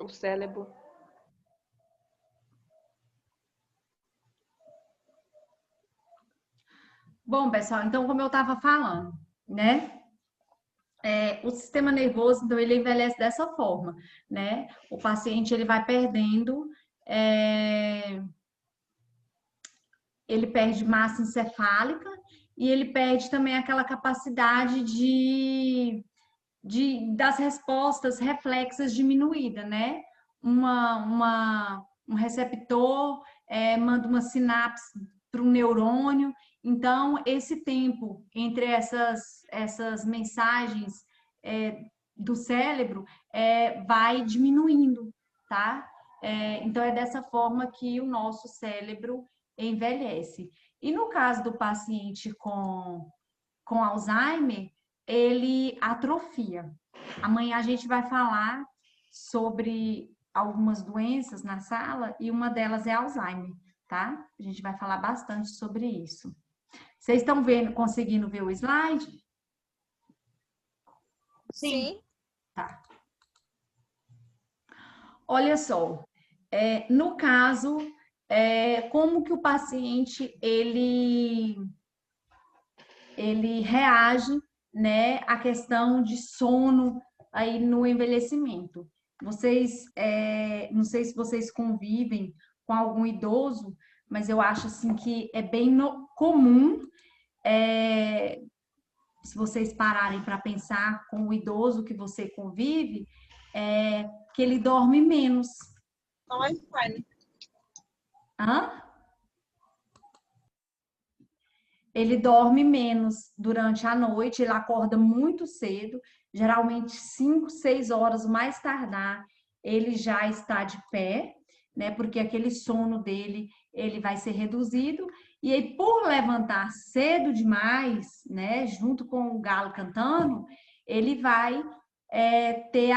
o cérebro. Bom, pessoal, então, como eu estava falando, né? O sistema nervoso, então, ele envelhece dessa forma, né? O paciente, ele vai perdendo, é, ele perde massa encefálica e ele perde também aquela capacidade das respostas reflexas diminuída, né? Um receptor manda uma sinapse para um neurônio. Então, esse tempo entre essas mensagens do cérebro vai diminuindo, tá? Então, é dessa forma que o nosso cérebro envelhece. E no caso do paciente com Alzheimer, ele atrofia. Amanhã a gente vai falar sobre algumas doenças na sala e uma delas é Alzheimer, tá? A gente vai falar bastante sobre isso. Vocês estão vendo, conseguindo ver o slide? Sim. Tá. Olha só, no caso, como que o paciente ele reage, né, à questão de sono aí no envelhecimento. Vocês, não sei se vocês convivem com algum idoso, mas eu acho assim que é bem comum, se vocês pararem para pensar com o idoso que você convive, que ele dorme menos. Não é pai. Hã? Ele dorme menos durante a noite, ele acorda muito cedo, geralmente 5, 6 horas, o mais tardar, ele já está de pé, né? Porque aquele sono dele, ele vai ser reduzido, e aí, por levantar cedo demais, né? Junto com o galo cantando, ele vai ter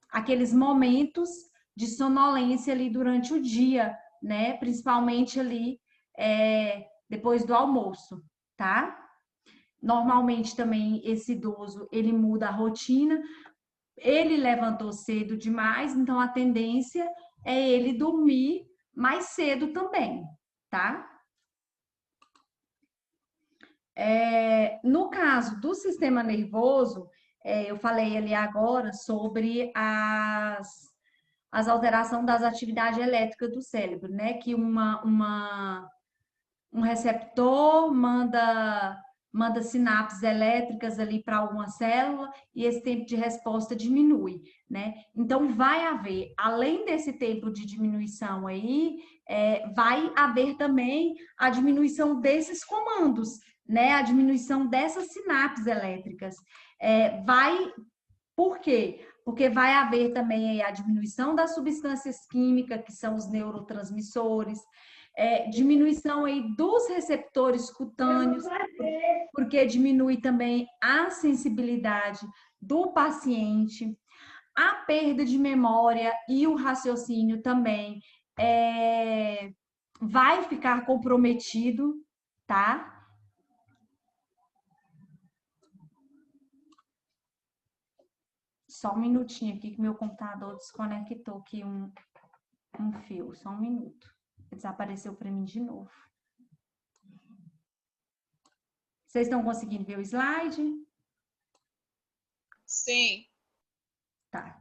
aqueles momentos de sonolência ali durante o dia, né? Principalmente ali depois do almoço, tá? Normalmente também esse idoso, ele muda a rotina, ele levantou cedo demais, então a tendência é ele dormir mais cedo também, tá? No caso do sistema nervoso, eu falei ali agora sobre as alterações das atividades elétricas do cérebro, né? Que um receptor manda sinapses elétricas ali para alguma célula e esse tempo de resposta diminui, né? Então vai haver, além desse tempo de diminuição aí, vai haver também a diminuição desses comandos, né? A diminuição dessas sinapses elétricas. Por quê? Porque vai haver também a diminuição das substâncias químicas, que são os neurotransmissores, diminuição aí dos receptores cutâneos, porque diminui também a sensibilidade do paciente, a perda de memória e o raciocínio também vai ficar comprometido, tá? Só um minutinho aqui que meu computador desconectou aqui um fio, só um minuto. Desapareceu para mim de novo. Vocês estão conseguindo ver o slide? Sim. Tá.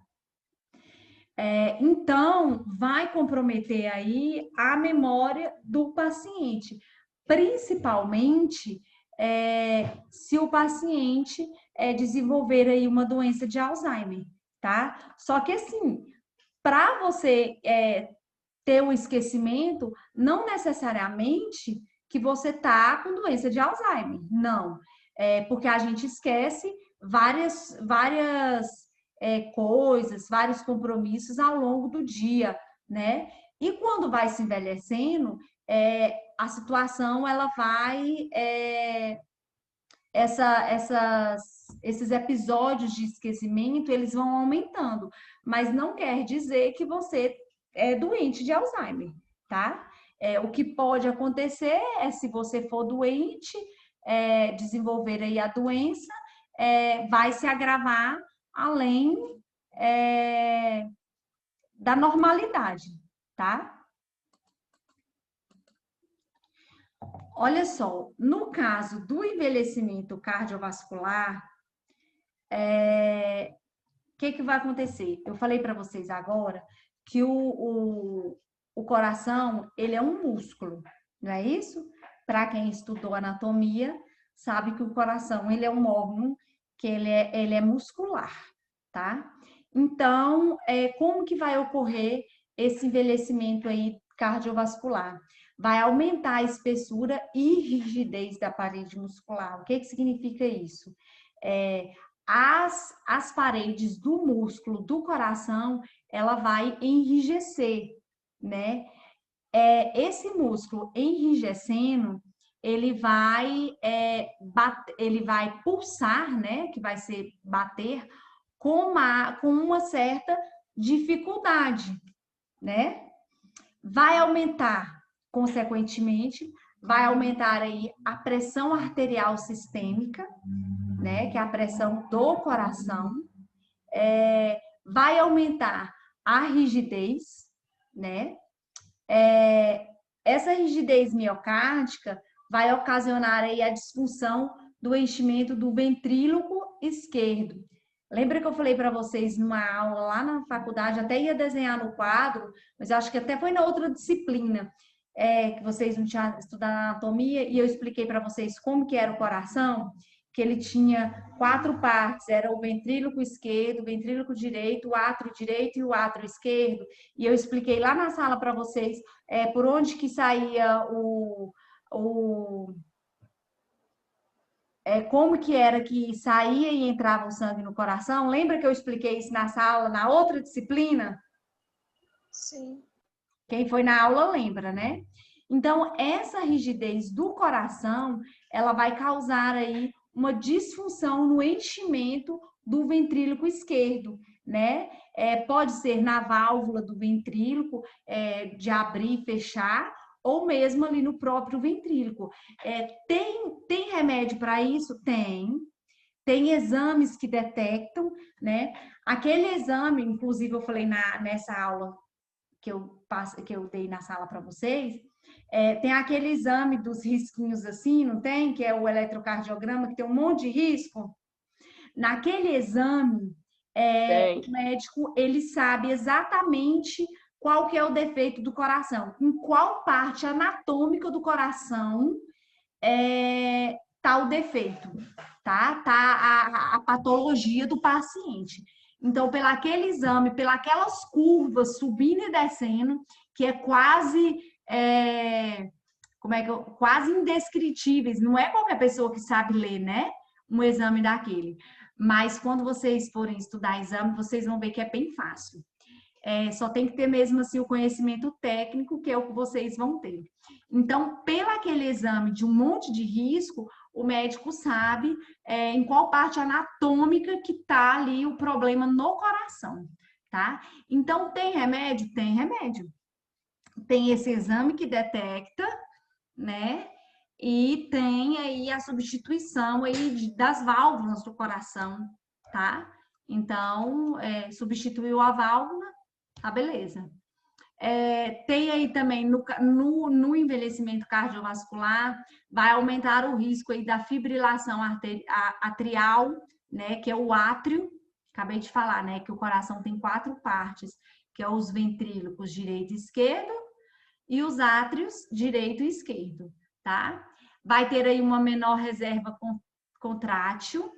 Então, vai comprometer aí a memória do paciente, principalmente se o paciente desenvolver aí uma doença de Alzheimer, tá? Só que assim, para você ter um esquecimento, não necessariamente que você tá com doença de Alzheimer, não. Porque a gente esquece várias coisas, vários compromissos ao longo do dia, né? E quando vai se envelhecendo, a situação ela vai esses episódios de esquecimento eles vão aumentando, mas não quer dizer que você é doente de Alzheimer, tá? O que pode acontecer é se você for doente, desenvolver aí a doença, vai se agravar além da normalidade, tá? Olha só, no caso do envelhecimento cardiovascular, o que vai acontecer? Eu falei para vocês agora que o coração, ele é um músculo, não é isso? Para quem estudou anatomia, sabe que o coração, ele é um órgão que ele é muscular, tá? Então, como que vai ocorrer esse envelhecimento aí cardiovascular? Vai aumentar a espessura e rigidez da parede muscular. O que significa isso? As paredes do músculo do coração, ela vai enrijecer, né? Esse músculo enrijecendo, ele vai pulsar, né? Que vai ser bater com uma certa dificuldade, né? Vai aumentar, consequentemente, vai aumentar aí a pressão arterial sistêmica, né, que é a pressão do coração, vai aumentar a rigidez, né? Essa rigidez miocárdica vai ocasionar aí a disfunção do enchimento do ventríloco esquerdo. Lembra que eu falei para vocês numa aula lá na faculdade, até ia desenhar no quadro, mas acho que até foi na outra disciplina, que vocês não tinham estudado anatomia, e eu expliquei para vocês como que era o coração, que ele tinha 4 partes, era o ventríloco esquerdo, o ventríloco direito, o átrio direito e o átrio esquerdo, e eu expliquei lá na sala para vocês por onde que saía como que era que saía e entrava o sangue no coração. Lembra que eu expliquei isso na sala, na outra disciplina? Sim. Quem foi na aula lembra, né? Então, essa rigidez do coração, ela vai causar aí uma disfunção no enchimento do ventríloco esquerdo, né? Pode ser na válvula do ventríloco, de abrir e fechar, ou mesmo ali no próprio ventríloco. Tem remédio para isso? Tem exames que detectam, né? Aquele exame, inclusive eu falei nessa aula que eu dei na sala para vocês, tem aquele exame dos risquinhos assim, não tem? Que é o eletrocardiograma, que tem um monte de risco. Naquele exame, o médico, ele sabe exatamente qual que é o defeito do coração, em qual parte anatômica do coração tá o defeito, tá? Tá a patologia do paciente. Então, pelo aquele exame, pelas curvas subindo e descendo, que é quase, quase indescritíveis. Não é qualquer pessoa que sabe ler, né? Um exame daquele. Mas quando vocês forem estudar exame, vocês vão ver que é bem fácil. Só tem que ter mesmo assim o conhecimento técnico, que é o que vocês vão ter. Então, pelo aquele exame de um monte de risco, o médico sabe em qual parte anatômica que está ali o problema no coração, tá? Então, tem remédio? Tem remédio. Tem esse exame que detecta, né? E tem aí a substituição aí das válvulas do coração, tá? Então, substituiu a válvula, tá beleza. Tem aí também no envelhecimento cardiovascular, vai aumentar o risco aí da fibrilação atrial, né, que é o átrio, acabei de falar, né, que o coração tem 4 partes, que é os ventrílocos direito e esquerdo, e os átrios direito e esquerdo, tá? Vai ter aí uma menor reserva contrátil,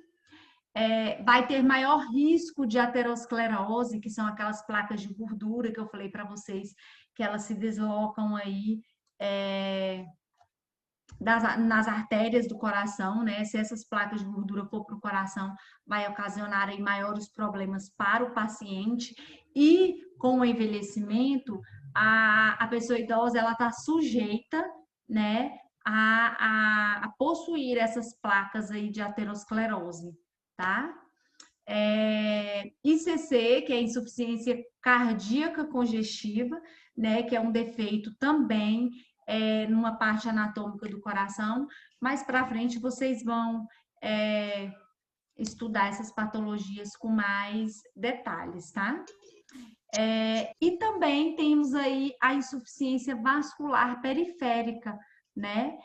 vai ter maior risco de aterosclerose, que são aquelas placas de gordura que eu falei para vocês, que elas se deslocam aí nas artérias do coração, né? Se essas placas de gordura for para o coração, vai ocasionar aí maiores problemas para o paciente. E com o envelhecimento, a pessoa idosa, ela está sujeita, né, a possuir essas placas aí de aterosclerose, tá? ICC, que é insuficiência cardíaca congestiva, né, que é um defeito também numa parte anatômica do coração. Mais para frente vocês vão estudar essas patologias com mais detalhes, tá? E também temos aí a insuficiência vascular periférica, né?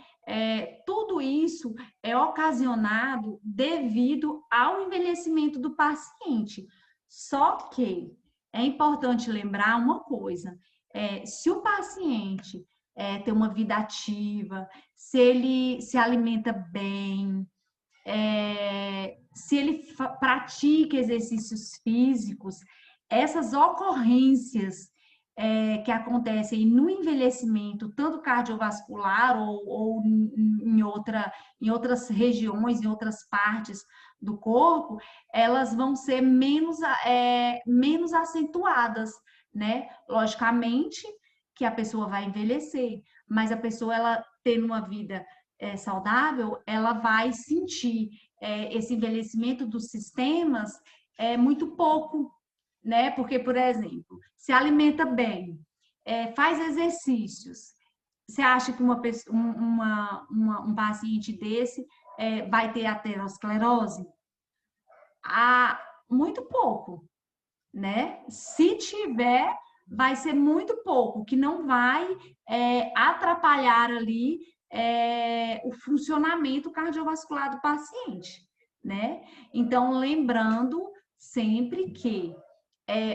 Tudo isso é ocasionado devido ao envelhecimento do paciente. Só que é importante lembrar uma coisa: se o paciente tem uma vida ativa, se ele se alimenta bem, se ele pratica exercícios físicos, essas ocorrências que acontecem no envelhecimento, tanto cardiovascular ou em outras regiões, em outras partes do corpo, elas vão ser menos acentuadas, né? Logicamente que a pessoa vai envelhecer, mas a pessoa, ela tendo uma vida saudável, ela vai sentir esse envelhecimento dos sistemas muito pouco, né? Porque, por exemplo, se alimenta bem, faz exercícios. Você acha que um paciente desse vai ter aterosclerose? Ah, muito pouco, né? Se tiver, vai ser muito pouco, que não vai atrapalhar ali o funcionamento cardiovascular do paciente, né? Então, lembrando sempre que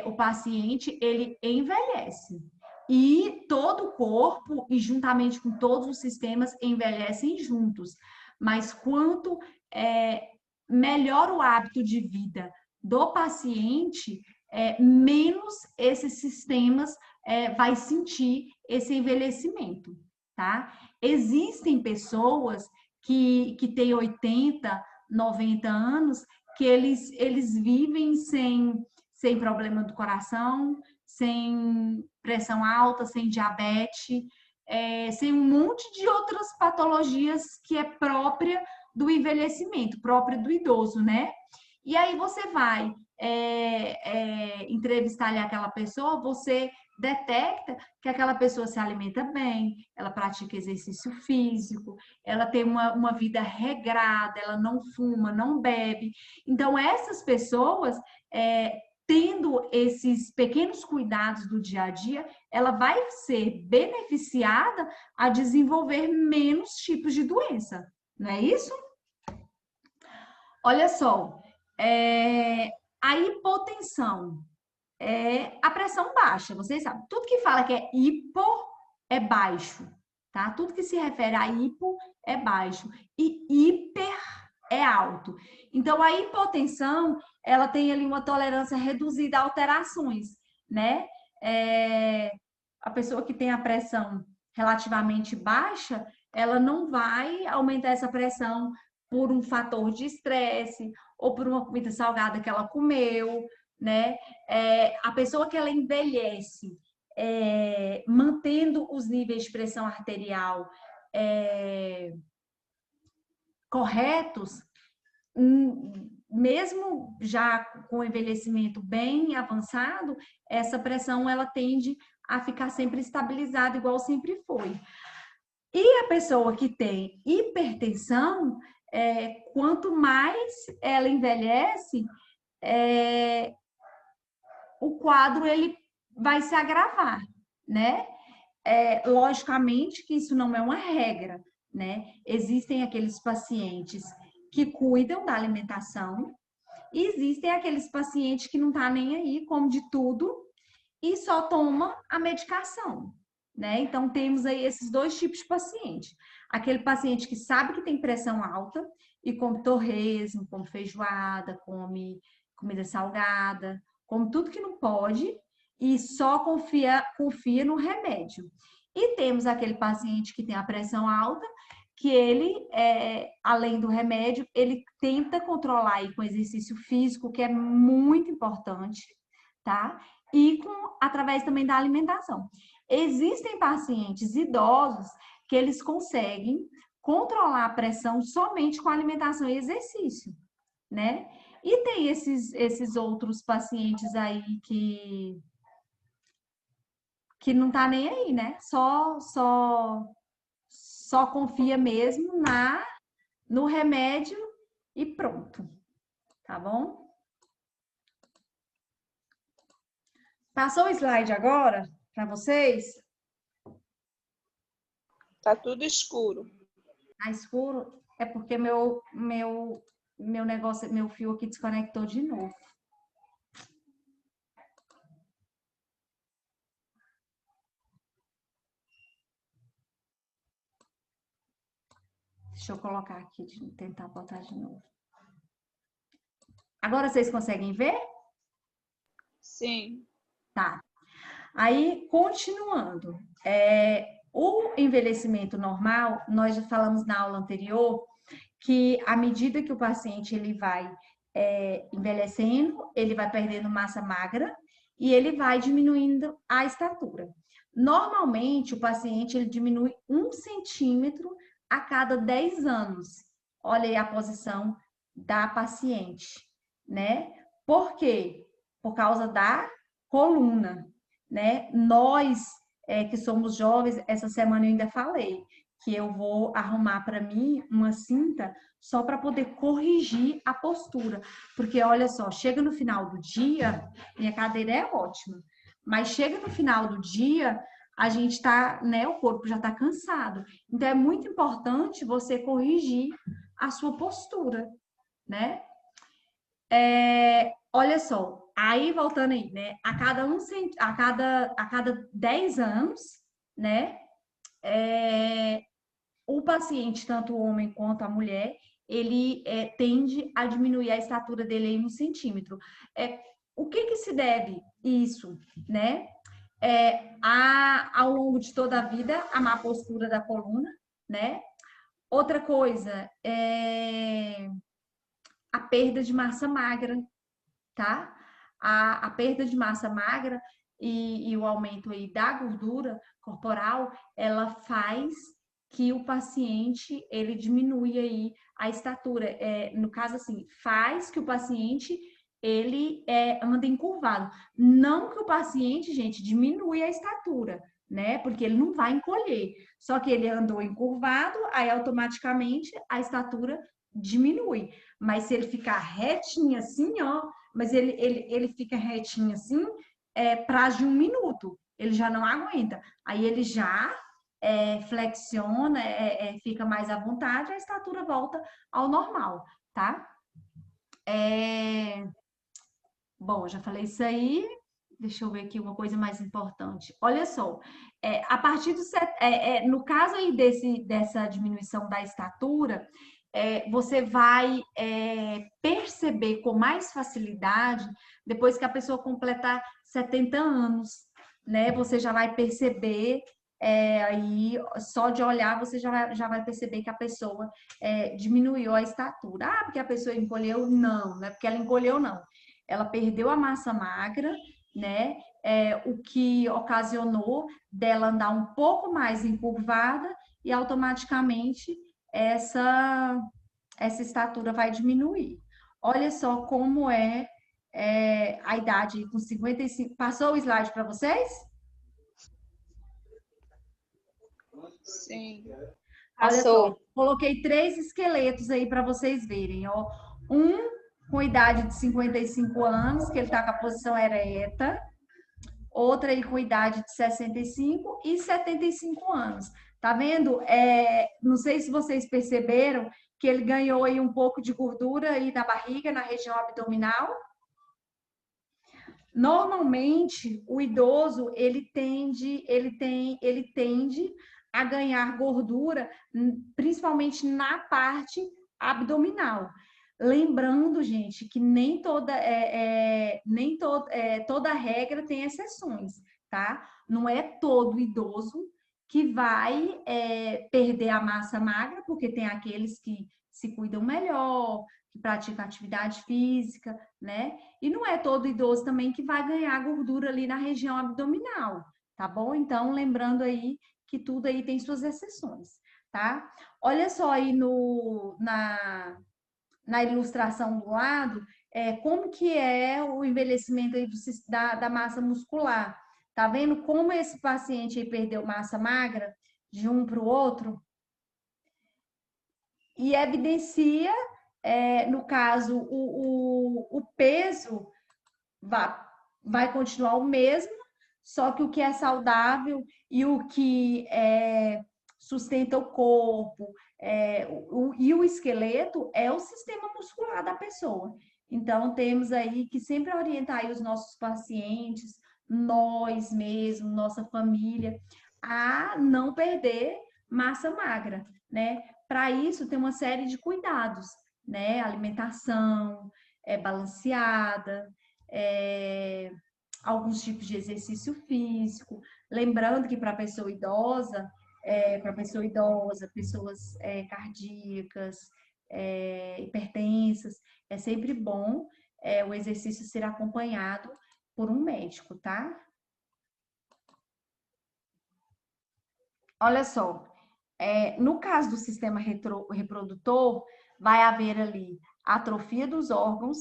o paciente, ele envelhece. E todo o corpo, e juntamente com todos os sistemas, envelhecem juntos. Mas quanto melhor o hábito de vida do paciente, menos esses sistemas vai sentir esse envelhecimento, tá? Existem pessoas que têm 80, 90 anos, que eles vivem sem problema do coração, sem pressão alta, sem diabetes, sem um monte de outras patologias que é própria do envelhecimento, própria do idoso, né? E aí você vai entrevistar ali aquela pessoa, você detecta que aquela pessoa se alimenta bem, ela pratica exercício físico, ela tem uma vida regrada, ela não fuma, não bebe. Então, essas pessoas, tendo esses pequenos cuidados do dia a dia, ela vai ser beneficiada a desenvolver menos tipos de doença, não é isso? Olha só, a hipotensão é a pressão baixa, vocês sabem. Tudo que fala que é hipo é baixo, tá? Tudo que se refere a hipo é baixo e hiper é alto. Então, a hipotensão, ela tem ali uma tolerância reduzida a alterações, né? A pessoa que tem a pressão relativamente baixa, ela não vai aumentar essa pressão por um fator de estresse ou por uma comida salgada que ela comeu, né? A pessoa que ela envelhece mantendo os níveis de pressão arterial corretos, mesmo já com envelhecimento bem avançado, essa pressão ela tende a ficar sempre estabilizada, igual sempre foi. E a pessoa que tem hipertensão, quanto mais ela envelhece, o quadro ele vai se agravar, né? Logicamente que isso não é uma regra, né? Existem aqueles pacientes que cuidam da alimentação e existem aqueles pacientes que não tá nem aí, come de tudo e só toma a medicação, né? Então temos aí esses dois tipos de paciente. Aquele paciente que sabe que tem pressão alta e come torresmo, come feijoada, come comida salgada, come tudo que não pode e só confia no remédio. E temos aquele paciente que tem a pressão alta, que ele, além do remédio, ele tenta controlar aí com exercício físico, que é muito importante, tá? E através também da alimentação. Existem pacientes idosos que eles conseguem controlar a pressão somente com alimentação e exercício, né? E tem esses outros pacientes aí que não tá nem aí, né? Só confia mesmo no remédio e pronto. tá bom? Passou o slide agora para vocês? Tá tudo escuro. Tá escuro? É porque meu negócio, meu fio aqui desconectou de novo. Deixa eu colocar aqui, tentar botar de novo. Agora vocês conseguem ver? Sim. Tá. Aí, continuando. O envelhecimento normal, nós já falamos na aula anterior, que à medida que o paciente ele vai envelhecendo, ele vai perdendo massa magra e ele vai diminuindo a estatura. Normalmente, o paciente ele diminui 1 centímetro a cada 10 anos. Olha aí a posição da paciente, né? Por quê? Por causa da coluna, né? Nós que somos jovens, essa semana eu ainda falei que eu vou arrumar para mim uma cinta só para poder corrigir a postura. Porque olha só, chega no final do dia, minha cadeira é ótima, mas chega no final do dia, a gente tá, né, o corpo já tá cansado. Então é muito importante você corrigir a sua postura, né? Olha só, aí voltando aí, né? A cada 10 anos, né? O paciente, tanto o homem quanto a mulher, ele tende a diminuir a estatura dele em 1 centímetro. O que se deve isso, né? Ao longo de toda a vida, a má postura da coluna, né? Outra coisa é a perda de massa magra, tá? A perda de massa magra e o aumento aí da gordura corporal, ela faz que o paciente ele diminui aí a estatura. No caso assim, faz que o paciente ele anda encurvado. Não que o paciente, gente, diminui a estatura, né? Porque ele não vai encolher. Só que ele andou encurvado, aí automaticamente a estatura diminui. Mas se ele ficar retinho assim, ó, mas ele fica retinho assim, prazo de 1 minuto. Ele já não aguenta. Aí ele já flexiona, fica mais à vontade, a estatura volta ao normal, tá? Bom, já falei isso aí. Deixa eu ver aqui uma coisa mais importante. Olha só, a partir no caso aí dessa diminuição da estatura, você vai perceber com mais facilidade depois que a pessoa completar 70 anos, né? Você já vai perceber aí, só de olhar, você já vai perceber que a pessoa diminuiu a estatura. Ah, porque a pessoa encolheu? Não, não é porque ela encolheu, não. Ela perdeu a massa magra, né? O que ocasionou dela andar um pouco mais encurvada e automaticamente essa estatura vai diminuir. Olha só como a idade com 55. Passou o slide para vocês? Sim. Olha só, Passou. coloquei 3 esqueletos aí para vocês verem, ó. Um com idade de 55 anos, que ele está com a posição ereta. Outra aí com idade de 65 e 75 anos. Tá vendo? Não sei se vocês perceberam que ele ganhou aí um pouco de gordura aí na barriga, na região abdominal. Normalmente, o idoso, ele tende a ganhar gordura, principalmente na parte abdominal. Lembrando, gente, que toda regra tem exceções, tá? Não é todo idoso que vai perder a massa magra, porque tem aqueles que se cuidam melhor, que praticam atividade física, né? E não é todo idoso também que vai ganhar gordura ali na região abdominal, tá bom? Então, lembrando aí que tudo aí tem suas exceções, tá? Olha só aí na ilustração do lado, como que é o envelhecimento aí da massa muscular. Tá vendo como esse paciente aí perdeu massa magra de um para o outro? E evidencia no caso, o peso vai continuar o mesmo, só que o que é saudável e o que sustenta o corpo e o esqueleto é o sistema muscular da pessoa. Então, temos aí que sempre orientar aí os nossos pacientes, nós mesmos, nossa família, a não perder massa magra, né? Para isso, tem uma série de cuidados, né? Alimentação balanceada, alguns tipos de exercício físico. Lembrando que para pessoa idosa, pessoas cardíacas, hipertensas, é sempre bom o exercício ser acompanhado por um médico, tá? Olha só, no caso do sistema reprodutor, vai haver ali atrofia dos órgãos,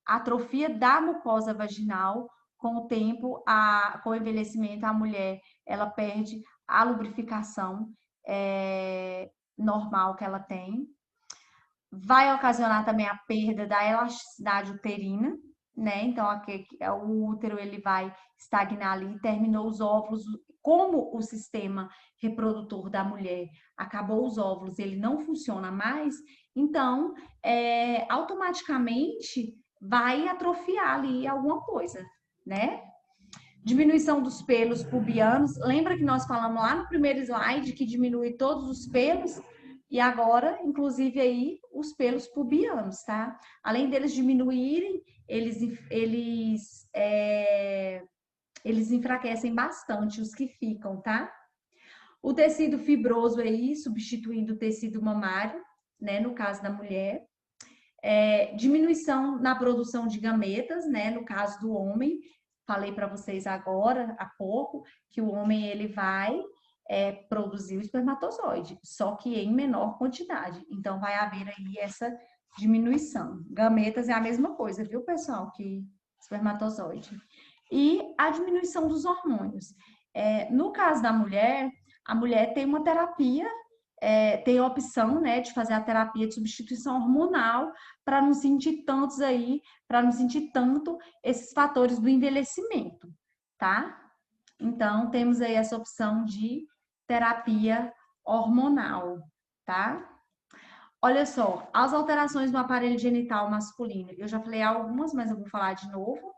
atrofia da mucosa vaginal. Com o tempo, com o envelhecimento, a mulher ela perde a lubrificação normal que ela tem. Vai ocasionar também a perda da elasticidade uterina, né? Então, o útero ele vai estagnar ali, terminou os óvulos, como o sistema reprodutor da mulher acabou os óvulos, ele não funciona mais, então, automaticamente vai atrofiar ali alguma coisa, né? Diminuição dos pelos pubianos. Lembra que nós falamos lá no primeiro slide que diminui todos os pelos? E agora, inclusive aí, os pelos pubianos, tá? Além deles diminuírem, eles enfraquecem bastante os que ficam, tá? O tecido fibroso aí, substituindo o tecido mamário, né? No caso da mulher. Diminuição na produção de gametas, né? No caso do homem, falei para vocês agora, há pouco, que o homem ele vai produzir o espermatozoide, só que em menor quantidade. Então, vai haver aí essa diminuição. Gametas é a mesma coisa, viu, pessoal, que espermatozoide. E a diminuição dos hormônios. No caso da mulher, a mulher tem uma terapia, tem a opção, né, de fazer a terapia de substituição hormonal para não sentir para não sentir tanto esses fatores do envelhecimento, tá? Então, temos aí essa opção de terapia hormonal, tá? Olha só, as alterações no aparelho genital masculino. Eu já falei algumas, mas eu vou falar de novo.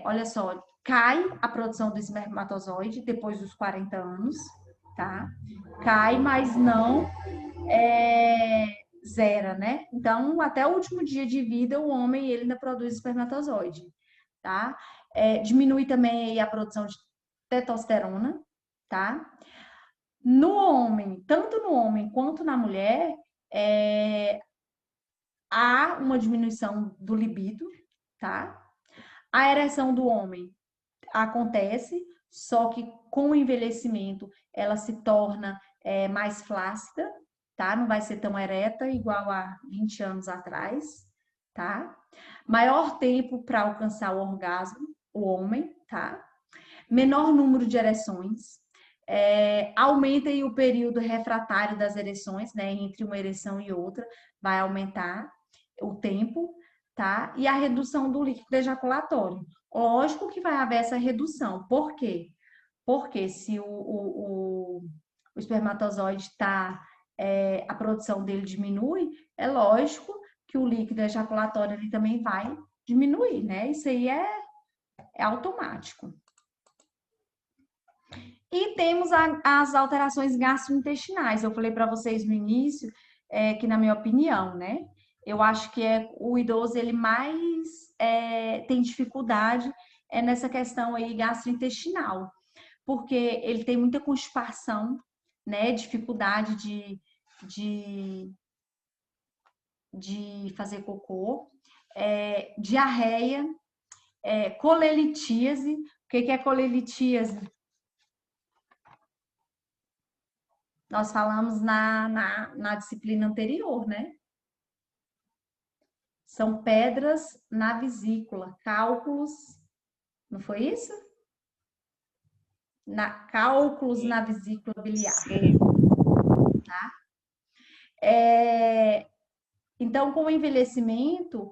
Olha só, cai a produção do espermatozoide depois dos 40 anos, tá? Cai, mas não zera, né? Então, até o último dia de vida, o homem ele ainda produz espermatozoide, tá? Diminui também a produção de testosterona, tá? No homem, tanto no homem quanto na mulher, há uma diminuição do libido, tá? A ereção do homem acontece, só que com o envelhecimento ela se torna mais flácida, tá? Não vai ser tão ereta igual a 20 anos atrás, tá? Maior tempo para alcançar o orgasmo, o homem, tá? Menor número de ereções, aumenta aí o período refratário das ereções, né? Entre uma ereção e outra, vai aumentar o tempo, tá? E a redução do líquido ejaculatório. Lógico que vai haver essa redução. Por quê? Porque se o espermatozoide está, a produção dele diminui, é lógico que o líquido ejaculatório ele também vai diminuir, né? Isso aí é automático. E temos as alterações gastrointestinais. Eu falei para vocês no início que, na minha opinião, né? Eu acho que o idoso ele mais tem dificuldade nessa questão aí gastrointestinal, porque ele tem muita constipação, né? Dificuldade de fazer cocô, diarreia, colelitíase. O que é colelitíase? Nós falamos na disciplina anterior, né? São pedras na vesícula, cálculos, não foi isso? Cálculos na vesícula biliar. Sim. Tá? Então, com o envelhecimento,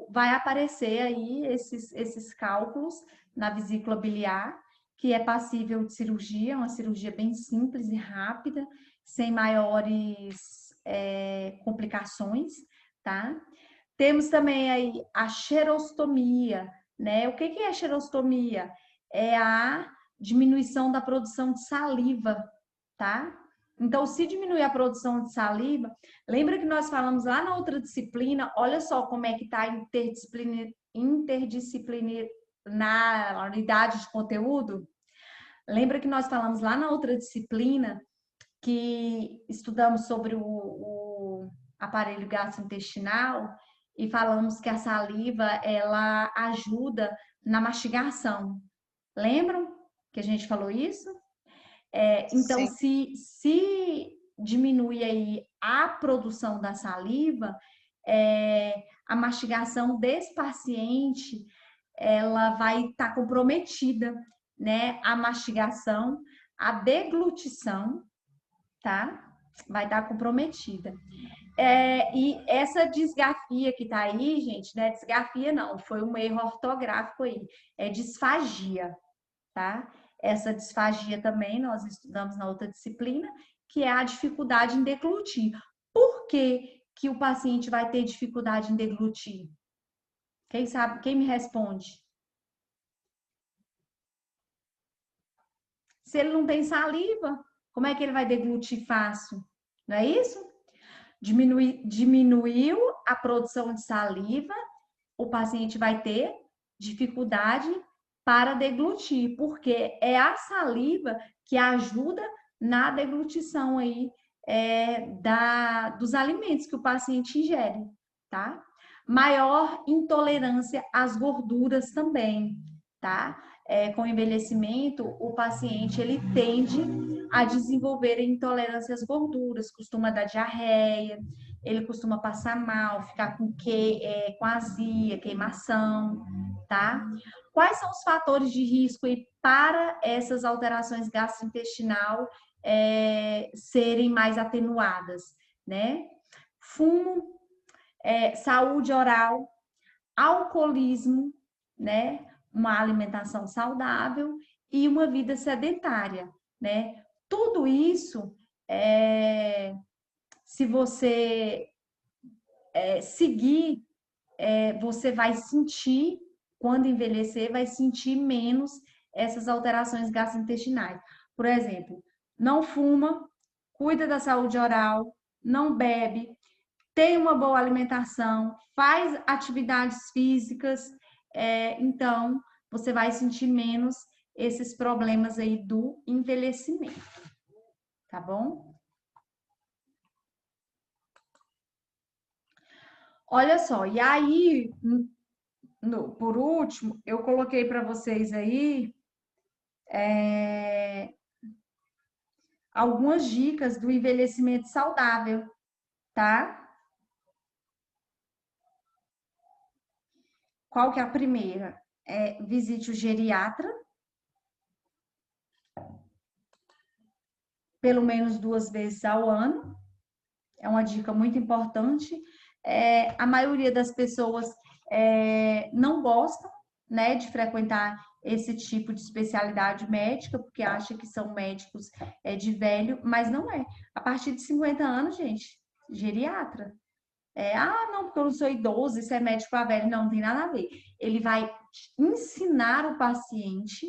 vai aparecer aí esses cálculos na vesícula biliar, que é passível de cirurgia, uma cirurgia bem simples e rápida, sem maiores complicações, tá? Temos também aí a xerostomia, né? O que é a xerostomia? É a diminuição da produção de saliva, tá? Então, se diminuir a produção de saliva, lembra que nós falamos lá na outra disciplina, olha só como é que está interdisciplinaridade de conteúdo? Lembra que nós falamos lá na outra disciplina que estudamos sobre o aparelho gastrointestinal e falamos que a saliva, ela ajuda na mastigação. Lembram que a gente falou isso? Então, Sim. se diminui aí a produção da saliva, a mastigação desse paciente, ela vai estar comprometida, né? A mastigação, a deglutição, tá? Vai estar comprometida. E essa disgrafia que tá aí, gente, não é disgrafia não, foi um erro ortográfico aí, é disfagia, tá? Essa disfagia também nós estudamos na outra disciplina, que é a dificuldade em deglutir. Por que o paciente vai ter dificuldade em deglutir? Quem sabe? Quem me responde? Se ele não tem saliva, como é que ele vai deglutir fácil? Não é isso? Diminuiu a produção de saliva, o paciente vai ter dificuldade para deglutir, porque é a saliva que ajuda na deglutição aí dos alimentos que o paciente ingere, tá? Maior intolerância às gorduras também, tá? Com o envelhecimento, o paciente ele tende a desenvolver intolerância às gorduras, costuma dar diarreia, ele costuma passar mal, ficar com azia, queimação, tá? Quais são os fatores de risco aí para essas alterações gastrointestinal serem mais atenuadas, né? Fumo, saúde oral, alcoolismo, né? Uma alimentação saudável e uma vida sedentária, né? Tudo isso, se você seguir, você vai sentir, quando envelhecer, vai sentir menos essas alterações gastrointestinais. Por exemplo, não fuma, cuida da saúde oral, não bebe, tem uma boa alimentação, faz atividades físicas, então você vai sentir menos esses problemas aí do envelhecimento, tá bom? Olha só, e aí, por último, eu coloquei para vocês aí algumas dicas do envelhecimento saudável, tá? Qual que é a primeira? Visite o geriatra, pelo menos 2 vezes ao ano. É uma dica muito importante. A maioria das pessoas não gostam, né, de frequentar esse tipo de especialidade médica, porque acha que são médicos de velho, mas não é. A partir de 50 anos, gente, geriatra. Não, porque eu não sou idoso, isso é médico para velho. Não, não tem nada a ver. Ele vai ensinar o paciente,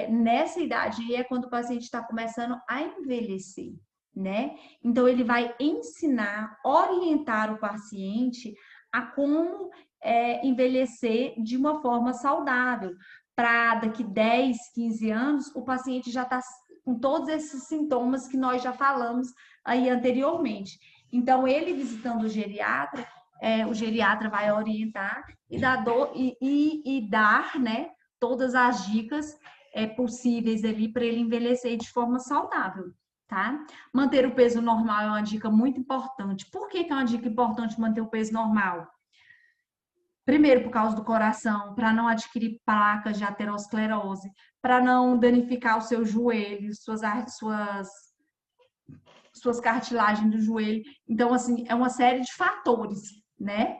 nessa idade, e é quando o paciente está começando a envelhecer, né? Então, ele vai ensinar, orientar o paciente a como envelhecer de uma forma saudável. Para daqui 10, 15 anos, o paciente já está com todos esses sintomas que nós já falamos aí anteriormente. Então, ele visitando o geriatra vai orientar e dar, né, todas as dicas possíveis ali para ele envelhecer de forma saudável, tá? Manter o peso normal é uma dica muito importante. Por que é uma dica importante manter o peso normal? Primeiro, por causa do coração, para não adquirir placas de aterosclerose, para não danificar os seus joelhos, suas suas cartilagens do joelho. Então, assim, é uma série de fatores, né?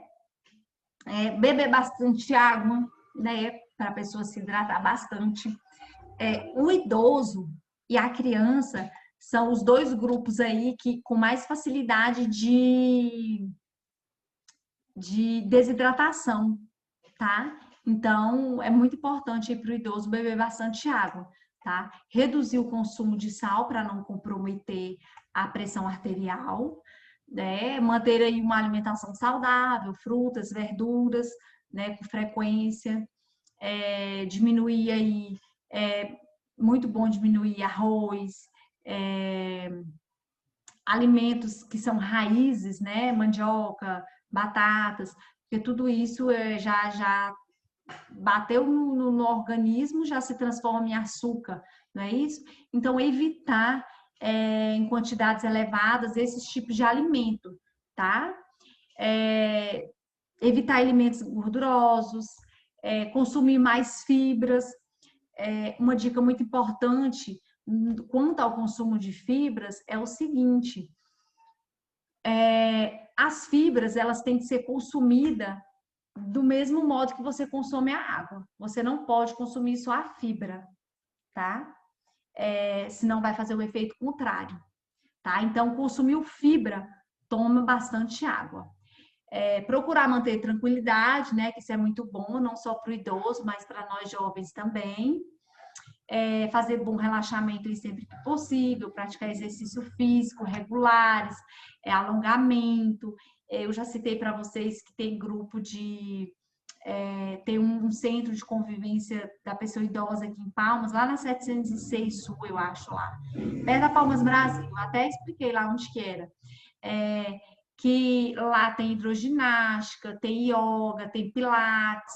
Beber bastante água, né? Para a pessoa se hidratar bastante. O idoso e a criança são os dois grupos aí que com mais facilidade de desidratação, tá? Então, é muito importante para o idoso beber bastante água, tá? Reduzir o consumo de sal para não comprometer a pressão arterial, né? Manter aí uma alimentação saudável, frutas, verduras, né? Com frequência, diminuir aí, muito bom diminuir arroz, alimentos que são raízes, né? Mandioca, batatas, porque tudo isso já bateu no organismo, já se transforma em açúcar, não é isso? Então, evitar em quantidades elevadas esses tipos de alimento, tá? Evitar alimentos gordurosos, consumir mais fibras. Uma dica muito importante quanto ao consumo de fibras é o seguinte: as fibras elas têm que ser consumidas do mesmo modo que você consome a água. Você não pode consumir só a fibra, tá? Senão vai fazer o efeito contrário, tá? Então, consumiu fibra, toma bastante água. Procurar manter tranquilidade, né? Que isso é muito bom, não só para o idoso, mas para nós jovens também. Fazer bom relaxamento sempre que possível, praticar exercício físico regulares, alongamento. Eu já citei para vocês que tem grupo tem um centro de convivência da pessoa idosa aqui em Palmas, lá na 706 Sul, eu acho, lá. Perto da Palmas Brasil, até expliquei lá onde que era. Que lá tem hidroginástica, tem yoga, tem pilates,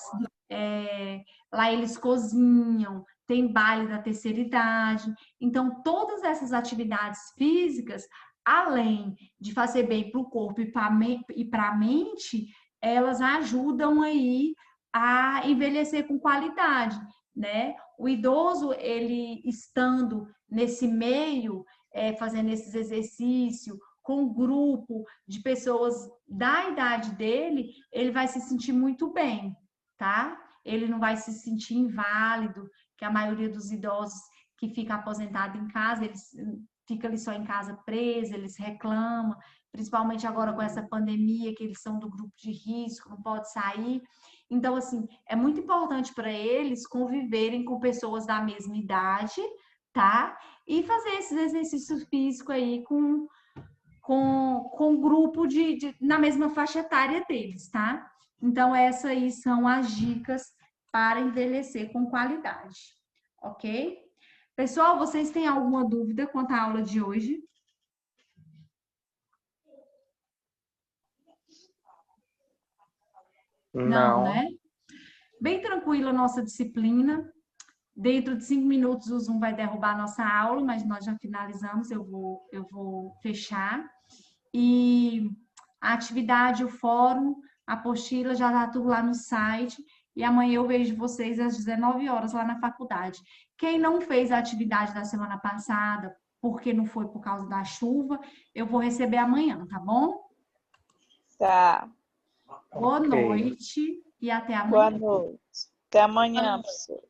lá eles cozinham, tem baile da terceira idade. Então, todas essas atividades físicas, além de fazer bem para o corpo e para a mente, elas ajudam aí a envelhecer com qualidade, né? O idoso, ele estando nesse meio, fazendo esses exercícios, com um grupo de pessoas da idade dele, ele vai se sentir muito bem, tá? Ele não vai se sentir inválido, que a maioria dos idosos que fica aposentado em casa, eles fica ali só em casa preso, eles reclamam, principalmente agora com essa pandemia, que eles são do grupo de risco, não pode sair. Então, assim, é muito importante para eles conviverem com pessoas da mesma idade, tá? E fazer esses exercícios físicos aí com um grupo na mesma faixa etária deles, tá? Então, essas aí são as dicas para envelhecer com qualidade, ok? Pessoal, vocês têm alguma dúvida quanto à aula de hoje? Não, né? Bem tranquila a nossa disciplina. Dentro de 5 minutos o Zoom vai derrubar a nossa aula, mas nós já finalizamos, eu vou fechar. E a atividade, o fórum, a apostila já está tudo lá no site. E amanhã eu vejo vocês às 19 horas lá na faculdade. Quem não fez a atividade da semana passada, porque não foi por causa da chuva, eu vou receber amanhã, tá bom? Tá. Boa noite e até amanhã. Boa noite. Até amanhã, professor.